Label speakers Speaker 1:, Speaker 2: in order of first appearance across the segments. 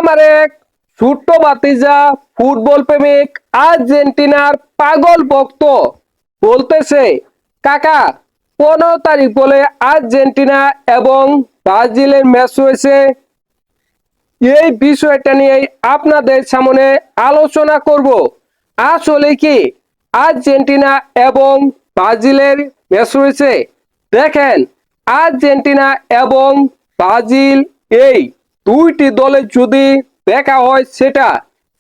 Speaker 1: আমার এক ছোট্ট ভাতিজা ফুটবল প্রেমিক আর্জেন্টিনার পাগল ভক্ত বলতেছে, কাকা 15 তারিখ বলে আর্জেন্টিনা এবং ব্রাজিলের ম্যাচ হয়েছে। এই বিষয়টা নিয়ে আপনাদের সামনে আলোচনা করব। আসলে কি আর্জেন্টিনা এবং ব্রাজিলের ম্যাচ হয়েছে? দেখেন, আর্জেন্টিনা এবং ব্রাজিল এই দুইটি দলের যদি দেখা হয় সেটা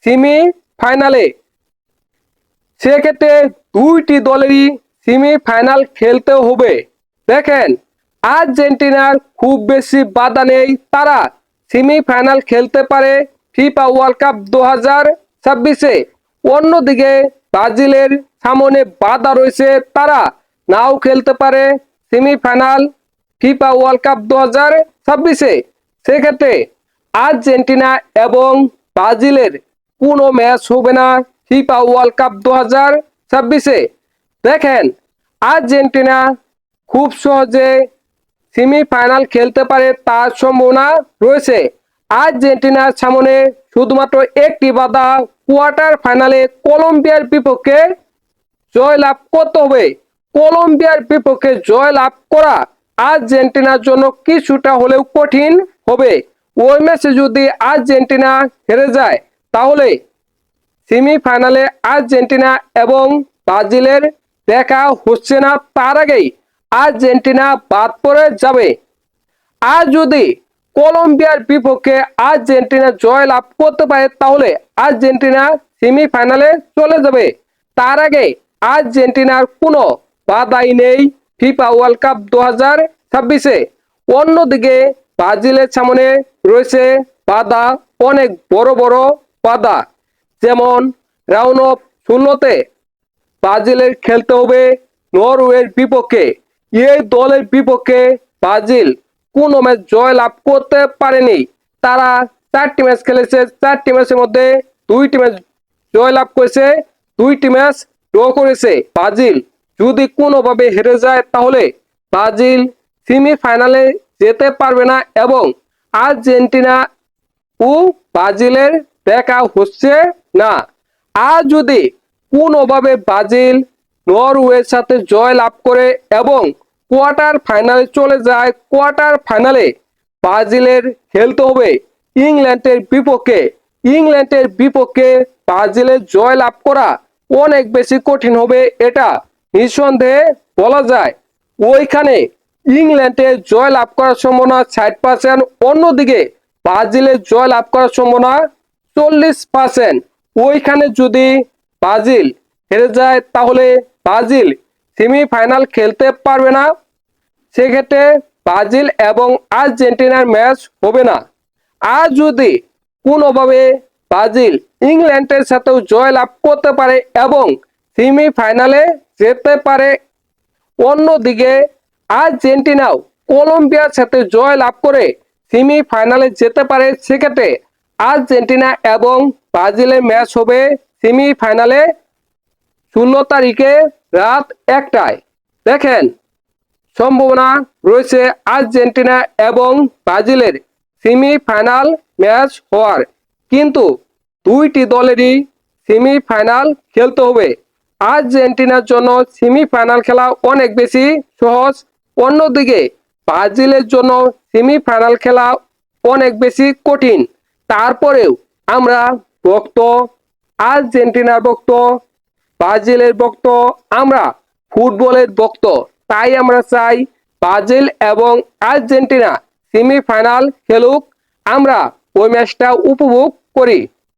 Speaker 1: সেমি ফাইনালে, সেক্ষেত্রে দুইটি দলেরই সেমি ফাইনাল খেলতে হবে। দেখেন, আর্জেন্টিনার খুব বেশি বাধা নেই, তারা সেমি ফাইনাল খেলতে পারে ফিফা ওয়ার্ল্ড কাপ 2026-এ। অন্যদিকে ব্রাজিলের সামনে বাধা রয়েছে, তারা নাও খেলতে পারে semifinal FIFA World Cup 2026-এ। সেক্ষেত্রে আর্জেন্টিনা এবং ব্রাজিলের কোনো ম্যাচ হবে না ফিফা ওয়ার্ল্ড কাপ 2026-এ। দেখেন, আর্জেন্টিনা খুব সহজে সেমিফাইনাল খেলতে পারে তার সম্ভাবনা রয়েছে। আর্জেন্টিনার সামনে শুধুমাত্র একটি বাধা, কোয়ার্টার ফাইনালে কলম্বিয়ার বিপক্ষে জয়লাভ করতে হবে। কলম্বিয়ার বিপক্ষে জয়লাভ করা আর্জেন্টিনার জন্য কিছুটা হলেও কঠিন হবে। ওই ম্যাচে যদি আর্জেন্টিনা হেরে যায় তাহলে সেমিফাইনালে আর্জেন্টিনা এবং ব্রাজিলের দেখা হচ্ছে না, তার আগেই আর্জেন্টিনা বাদ পড়ে যাবে। আর যদি কলম্বিয়ার বিপক্ষে আর্জেন্টিনা জয় লাভ করতে পারে তাহলে আর্জেন্টিনা সেমিফাইনালে চলে যাবে। তার আগে আর্জেন্টিনার কোনো বাধাই নেই ফিফা ওয়ার্ল্ড কাপ 2026-এ। অন্যদিকে ব্রাজিলের সামনে রয়েছে বাধা, অনেক বড় বড় বাধা। যেমন রাউন্ড অফ 16-তে ব্রাজিলের খেলতে হবে নরওয়ের বিপক্ষে। এই দলের বিপক্ষে ব্রাজিল কোনো ম্যাচ জয় লাভ করতে পারেনি। তারা 4টি ম্যাচ খেলেছে, 4টি ম্যাচের মধ্যে 2টি ম্যাচ জয় লাভ করেছে, 2টি ম্যাচ ড্র করেছে। ব্রাজিল যদি কোনোভাবে হেরে যায় তাহলে ব্রাজিল সেমিফাইনালে যেতে পারবে না এবং আর্জেন্টিনা ও ব্রাজিলের দেখা হচ্ছে না। আর যদি কোনোভাবে ব্রাজিল নরওয়ের সাথে জয় লাভ করে এবং কোয়ার্টার ফাইনালে চলে যায়, কোয়ার্টার ফাইনালে ব্রাজিলের খেলতে হবে ইংল্যান্ডের বিপক্ষে। ইংল্যান্ডের বিপক্ষে ব্রাজিলের জয় লাভ করা অনেক বেশি কঠিন হবে, এটা নিঃসন্দেহে বলা যায়। ওইখানে ইংল্যান্ডের জয় লাভ করার সম্ভাবনা 60%, অন্যদিকে ব্রাজিলের জয় লাভ করার সম্ভাবনা 40%। ওইখানে যদি ব্রাজিল হেরে যায় তাহলে ব্রাজিল সেমিফাইনাল খেলতে পারবে না। সেক্ষেত্রে ব্রাজিল এবং আর্জেন্টিনার ম্যাচ হবে না। আর যদি কোনোভাবে ব্রাজিল ইংল্যান্ডের সাথেও জয় লাভ করতে পারে এবং সেমিফাইনালে যেতে পারে, অন্যদিকে আর্জেন্টিনাও কলম্বিয়ার সাথে জয় লাভ করে সেমিফাইনালে যেতে পারে, সেক্ষেত্রে আর্জেন্টিনা এবং ব্রাজিলের ম্যাচ হবে সেমিফাইনালে 16 তারিখে রাত 1টায়। দেখেন, সম্ভাবনা রয়েছে আর্জেন্টিনা এবং ব্রাজিলের সেমিফাইনাল ম্যাচ হওয়ার, কিন্তু দুইটি দলেরই সেমিফাইনাল খেলতে হবে। আর্জেন্টিনার জন্য সেমিফাইনাল খেলা অনেক বেশি সহজ, অন্যদিকে ব্রাজিলের জন্য সেমিফাইনাল খেলা অনেক বেশি কঠিন। তারপরেও আমরা ভক্ত, আর্জেন্টিনার ভক্ত, ব্রাজিলের ভক্ত, আমরা ফুটবলের ভক্ত, তাই আমরা চাই ব্রাজিল এবং আর্জেন্টিনা সেমিফাইনাল খেলুক, আমরা ওই ম্যাচটা উপভোগ করি।